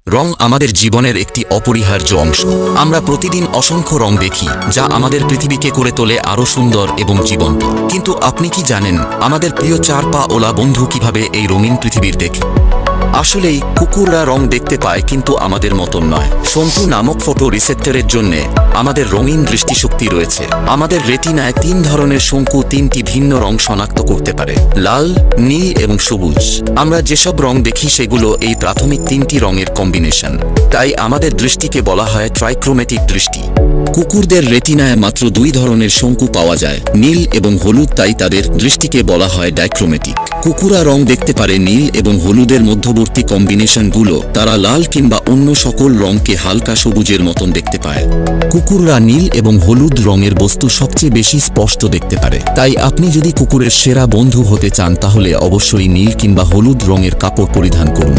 রং আমাদের জীবনের একটি অপরিহার্য অংশ। আমরা প্রতিদিন অসংখ্য রং দেখি, যা আমাদের পৃথিবীকে করে তোলে আরও সুন্দর এবং জীবন্ত। কিন্তু আপনি কি জানেন আমাদের প্রিয় চার পা ওলা বন্ধু কিভাবে এই রঙিন পৃথিবীর দেখে? আসলেই কুকুররা রং দেখতে পায়, কিন্তু আমাদের মতন নয়। শঙ্কু নামক ফটো রিসেপ্টরের জন্যে আমাদের রঙিন দৃষ্টিশক্তি রয়েছে। আমাদের রেটিনায় 3 ধরনের শঙ্কু 3টি ভিন্ন রং শনাক্ত করতে পারে: লাল, নীল এবং সবুজ। আমরা যেসব রং দেখি সেগুলো এই প্রাথমিক 3টি রঙের কম্বিনেশন। তাই আমাদের দৃষ্টিকে বলা হয় ট্রাইক্রোমেটিক দৃষ্টি। কুকুরদের রেটিনায় মাত্র 2 ধরনের শঙ্কু পাওয়া যায়, নীল এবং হলুদ, তাই তাদের দৃষ্টিকে বলা হয় ডাইক্রোমেটিক। কুকুররা রং দেখতে পারে নীল এবং হলুদের মধ্যবর্তী কম্বিনেশনগুলো, তারা লাল কিংবা অন্য সকল রংকে হালকা সবুজের মতন দেখতে পায়। কুকুররা নীল এবং হলুদ রঙের বস্তু সবচেয়ে বেশি স্পষ্ট দেখতে পারে। তাই আপনি যদি কুকুরের সেরা বন্ধু হতে চান, তাহলে অবশ্যই নীল কিংবা হলুদ রঙের কাপড় পরিধান করুন।